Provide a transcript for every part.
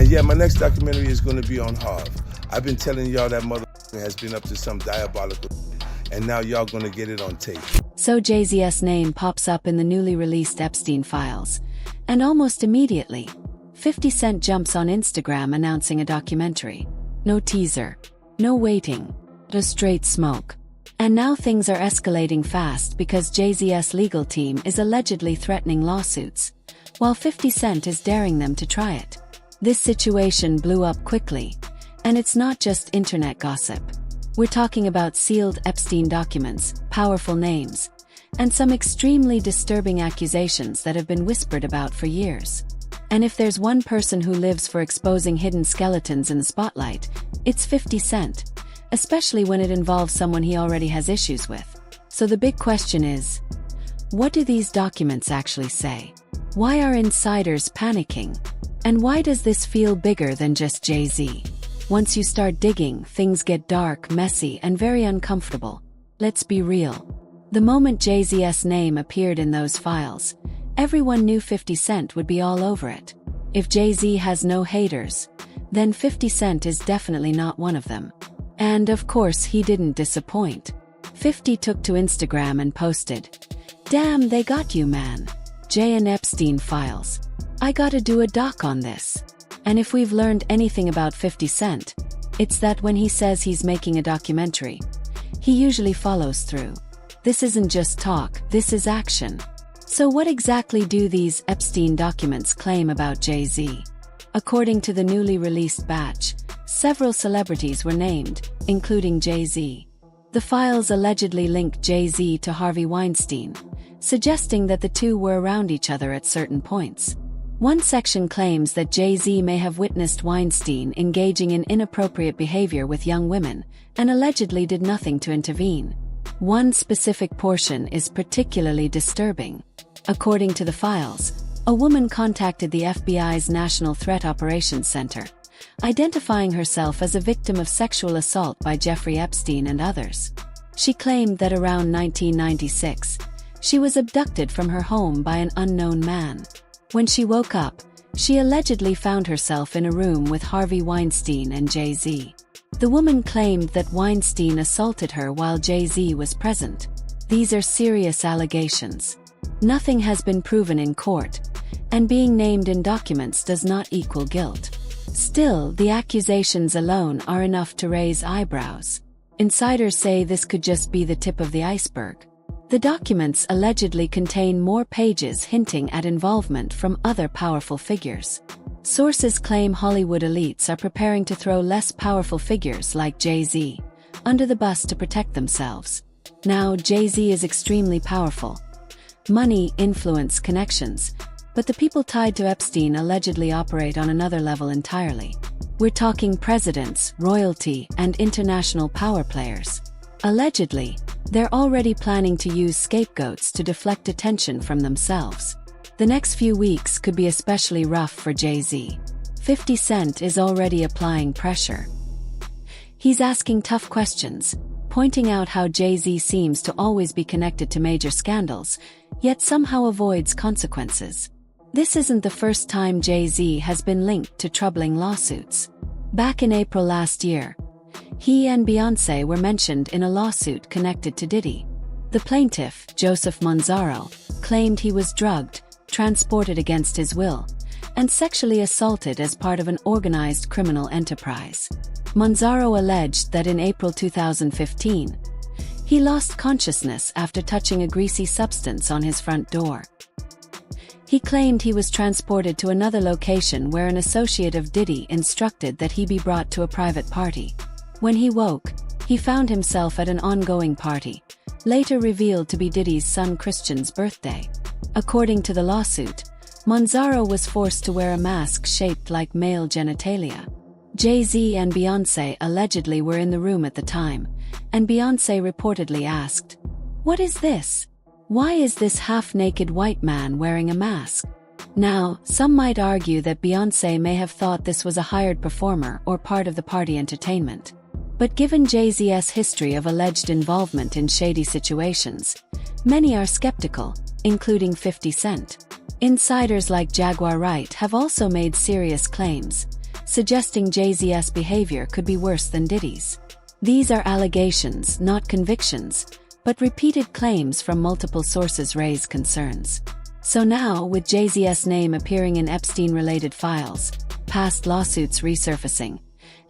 And yeah, my next documentary is going to be on Harv. I've been telling y'all that motherfucker has been up to some diabolical, and now y'all going to get it on tape. So Jay-Z's name pops up in the newly released Epstein files. And almost immediately, 50 Cent jumps on Instagram announcing a documentary. No teaser. No waiting. Just straight smoke. And now things are escalating fast because Jay-Z's legal team is allegedly threatening lawsuits, while 50 Cent is daring them to try it. This situation blew up quickly, and it's not just internet gossip. We're talking about sealed Epstein documents, powerful names, and some extremely disturbing accusations that have been whispered about for years. And if there's one person who lives for exposing hidden skeletons in the spotlight, it's 50 Cent. Especially when it involves someone he already has issues with. So the big question is, what do these documents actually say? Why are insiders panicking? And why does this feel bigger than just Jay-Z? Once you start digging, things get dark, messy, and very uncomfortable. Let's be real. The moment Jay-Z's name appeared in those files, everyone knew 50 Cent would be all over it. If Jay-Z has no haters, then 50 Cent is definitely not one of them. And of course he didn't disappoint. 50 took to Instagram and posted, "Damn, they got you, man. Jay and Epstein files. I gotta do a doc on this." And if we've learned anything about 50 Cent, it's that when he says he's making a documentary, he usually follows through. This isn't just talk, this is action. So what exactly do these Epstein documents claim about Jay-Z? According to the newly released batch, several celebrities were named, including Jay-Z. The files allegedly link Jay-Z to Harvey Weinstein, suggesting that the two were around each other at certain points. One section claims that Jay-Z may have witnessed Weinstein engaging in inappropriate behavior with young women, and allegedly did nothing to intervene. One specific portion is particularly disturbing. According to the files, a woman contacted the FBI's National Threat Operations Center, identifying herself as a victim of sexual assault by Jeffrey Epstein and others. She claimed that around 1996, she was abducted from her home by an unknown man. When she woke up, she allegedly found herself in a room with Harvey Weinstein and Jay-Z. The woman claimed that Weinstein assaulted her while Jay-Z was present. These are serious allegations. Nothing has been proven in court, and being named in documents does not equal guilt. Still, the accusations alone are enough to raise eyebrows. Insiders say this could just be the tip of the iceberg. The documents allegedly contain more pages hinting at involvement from other powerful figures. Sources claim Hollywood elites are preparing to throw less powerful figures like Jay-Z under the bus to protect themselves. Now, Jay-Z is extremely powerful. Money, influence, connections. But the people tied to Epstein allegedly operate on another level entirely. We're talking presidents, royalty, and international power players. Allegedly, they're already planning to use scapegoats to deflect attention from themselves. The next few weeks could be especially rough for Jay-Z. 50 Cent is already applying pressure. He's asking tough questions, pointing out how Jay-Z seems to always be connected to major scandals, yet somehow avoids consequences. This isn't the first time Jay-Z has been linked to troubling lawsuits. Back in April last year, he and Beyoncé were mentioned in a lawsuit connected to Diddy. The plaintiff, Joseph Manzaro, claimed he was drugged, transported against his will, and sexually assaulted as part of an organized criminal enterprise. Manzaro alleged that in April 2015, he lost consciousness after touching a greasy substance on his front door. He claimed he was transported to another location where an associate of Diddy instructed that he be brought to a private party. When he woke, he found himself at an ongoing party, later revealed to be Diddy's son Christian's birthday. According to the lawsuit, Manzaro was forced to wear a mask shaped like male genitalia. Jay-Z and Beyoncé allegedly were in the room at the time, and Beyoncé reportedly asked, "What is this? Why is this half-naked white man wearing a mask?" Now, some might argue that Beyoncé may have thought this was a hired performer or part of the party entertainment. But given Jay-Z's history of alleged involvement in shady situations, many are skeptical, including 50 Cent. Insiders like Jaguar Wright have also made serious claims, suggesting Jay-Z's behavior could be worse than Diddy's. These are allegations, not convictions, but repeated claims from multiple sources raise concerns. So now, with Jay-Z's name appearing in Epstein-related files, past lawsuits resurfacing,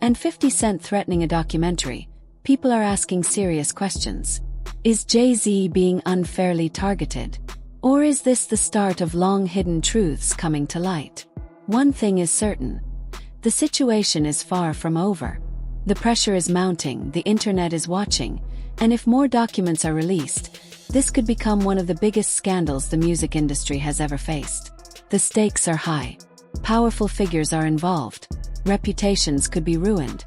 and 50 Cent threatening a documentary, people are asking serious questions. Is Jay-Z being unfairly targeted? Or is this the start of long-hidden truths coming to light? One thing is certain. The situation is far from over. The pressure is mounting, the internet is watching, and if more documents are released, this could become one of the biggest scandals the music industry has ever faced. The stakes are high. Powerful figures are involved. Reputations could be ruined.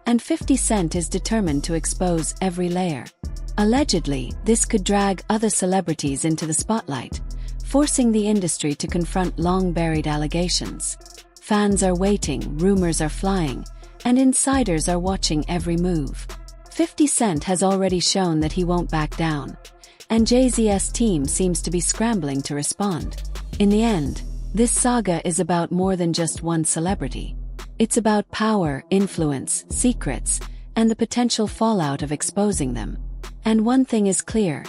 And 50 Cent is determined to expose every layer. Allegedly, this could drag other celebrities into the spotlight, forcing the industry to confront long-buried allegations. Fans are waiting, rumors are flying, and insiders are watching every move. 50 Cent has already shown that he won't back down, and Jay-Z's team seems to be scrambling to respond. In the end, this saga is about more than just one celebrity. It's about power, influence, secrets, and the potential fallout of exposing them. And one thing is clear.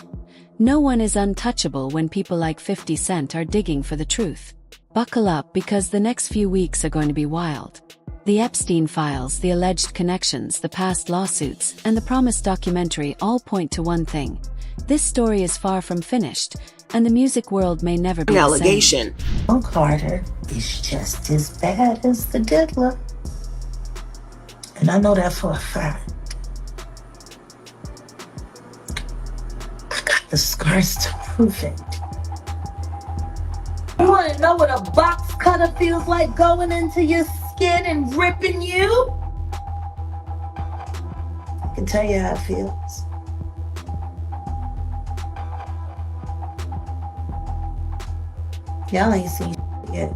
No one is untouchable when people like 50 Cent are digging for the truth. Buckle up because the next few weeks are going to be wild. The Epstein files, the alleged connections, the past lawsuits, and the promised documentary all point to one thing. This story is far from finished, and the music world may never be the same. Carter is just as bad as the diddler. And I know that for a fact. I got the scars to prove it. You want to know what a box cutter feels like going into your skin and ripping you? I can tell you how it feels. Y'all ain't seen yet.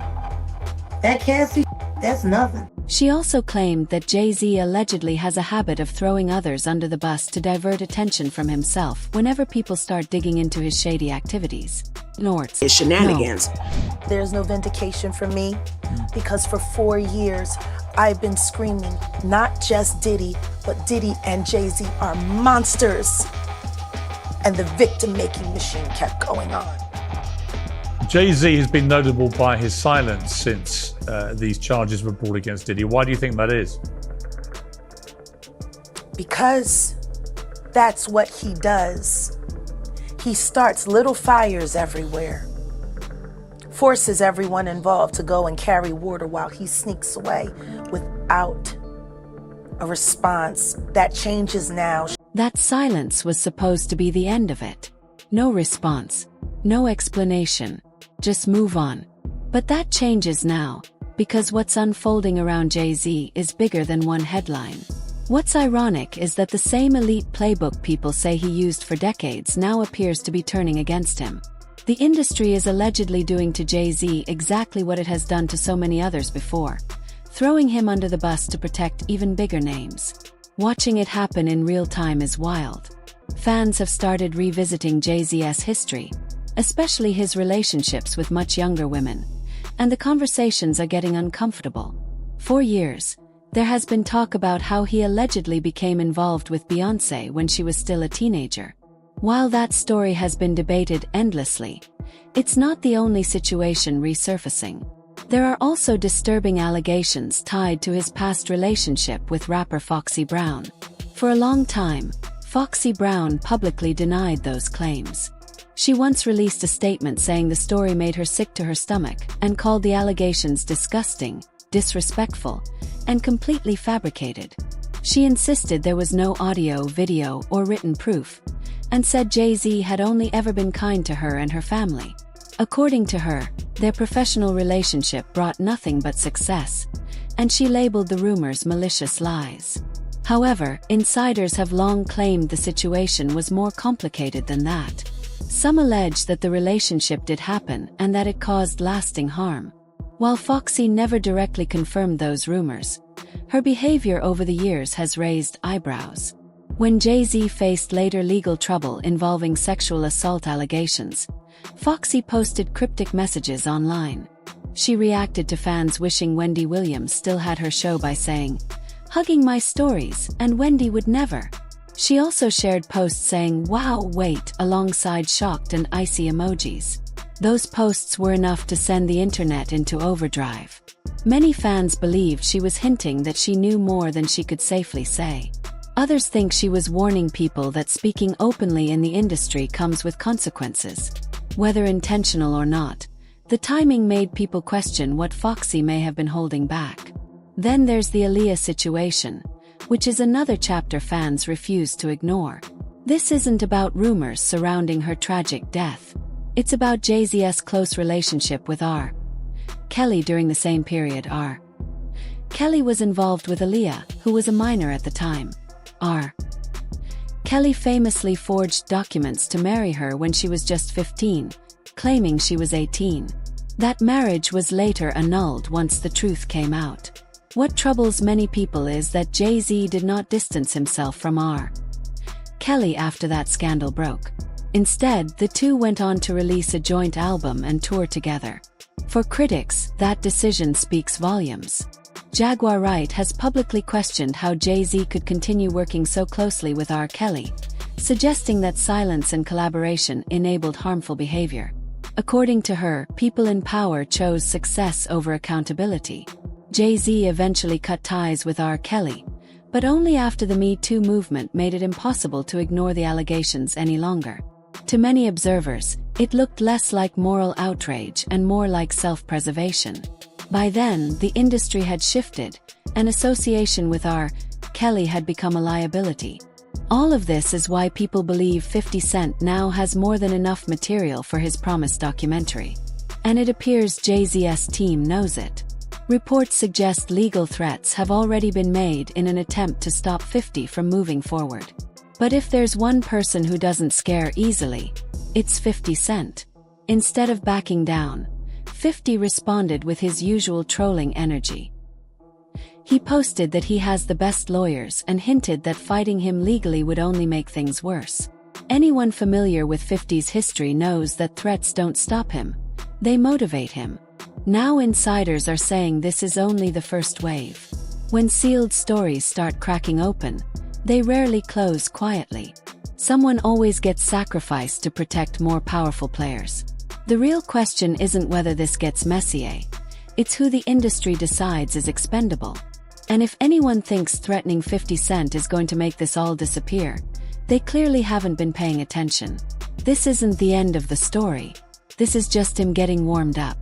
That Cassie, that's nothing. She also claimed that Jay-Z allegedly has a habit of throwing others under the bus to divert attention from himself whenever people start digging into his shady activities. Nort's It's shenanigans. No. There's no vindication for me because for 4 years I've been screaming, not just Diddy, but Diddy and Jay-Z are monsters. And the victim-making machine kept going on. Jay-Z has been notable by his silence since these charges were brought against Diddy. Why do you think that is? Because that's what he does. He starts little fires everywhere, forces everyone involved to go and carry water while he sneaks away without a response. That changes now. That silence was supposed to be the end of it. No response, no explanation, just move on. But that changes now, because what's unfolding around Jay-Z is bigger than one headline. What's ironic is that the same elite playbook people say he used for decades now appears to be turning against him. The industry is allegedly doing to Jay-Z exactly what it has done to so many others before, throwing him under the bus to protect even bigger names. Watching it happen in real time is wild. Fans have started revisiting Jay-Z's history, especially his relationships with much younger women, and the conversations are getting uncomfortable. For years, there has been talk about how he allegedly became involved with Beyoncé when she was still a teenager. While that story has been debated endlessly, it's not the only situation resurfacing. There are also disturbing allegations tied to his past relationship with rapper Foxy Brown. For a long time, Foxy Brown publicly denied those claims. She once released a statement saying the story made her sick to her stomach and called the allegations disgusting, disrespectful, and completely fabricated. She insisted there was no audio, video, or written proof, and said Jay-Z had only ever been kind to her and her family. According to her, their professional relationship brought nothing but success, and she labeled the rumors malicious lies. However, insiders have long claimed the situation was more complicated than that. Some allege that the relationship did happen and that it caused lasting harm. While Foxy never directly confirmed those rumors, her behavior over the years has raised eyebrows. When Jay-Z faced later legal trouble involving sexual assault allegations, Foxy posted cryptic messages online. She reacted to fans wishing Wendy Williams still had her show by saying, "Hugging my stories, and Wendy would never." She also shared posts saying, "Wow, wait," alongside shocked and icy emojis. Those posts were enough to send the internet into overdrive. Many fans believed she was hinting that she knew more than she could safely say. Others think she was warning people that speaking openly in the industry comes with consequences. Whether intentional or not, the timing made people question what Foxy may have been holding back. Then there's the Aaliyah situation, which is another chapter fans refuse to ignore. This isn't about rumors surrounding her tragic death. It's about Jay-Z's close relationship with R. Kelly during the same period. R. Kelly was involved with Aaliyah, who was a minor at the time. R. Kelly famously forged documents to marry her when she was just 15, claiming she was 18. That marriage was later annulled once the truth came out. What troubles many people is that Jay-Z did not distance himself from R. Kelly after that scandal broke. Instead, the two went on to release a joint album and tour together. For critics, that decision speaks volumes. Jaguar Wright has publicly questioned how Jay-Z could continue working so closely with R. Kelly, suggesting that silence and collaboration enabled harmful behavior. According to her, people in power chose success over accountability. Jay-Z eventually cut ties with R. Kelly, but only after the Me Too movement made it impossible to ignore the allegations any longer. To many observers, it looked less like moral outrage and more like self-preservation. By then, the industry had shifted, and association with R. Kelly had become a liability. All of this is why people believe 50 Cent now has more than enough material for his promised documentary. And it appears Jay-Z's team knows it. Reports suggest legal threats have already been made in an attempt to stop 50 from moving forward. But if there's one person who doesn't scare easily, it's 50 Cent. Instead of backing down, 50 responded with his usual trolling energy. He posted that he has the best lawyers and hinted that fighting him legally would only make things worse. Anyone familiar with 50's history knows that threats don't stop him, they motivate him. Now insiders are saying this is only the first wave. When sealed stories start cracking open, they rarely close quietly. Someone always gets sacrificed to protect more powerful players. The real question isn't whether this gets messier. It's who the industry decides is expendable. And if anyone thinks threatening 50 Cent is going to make this all disappear, they clearly haven't been paying attention. This isn't the end of the story. This is just him getting warmed up.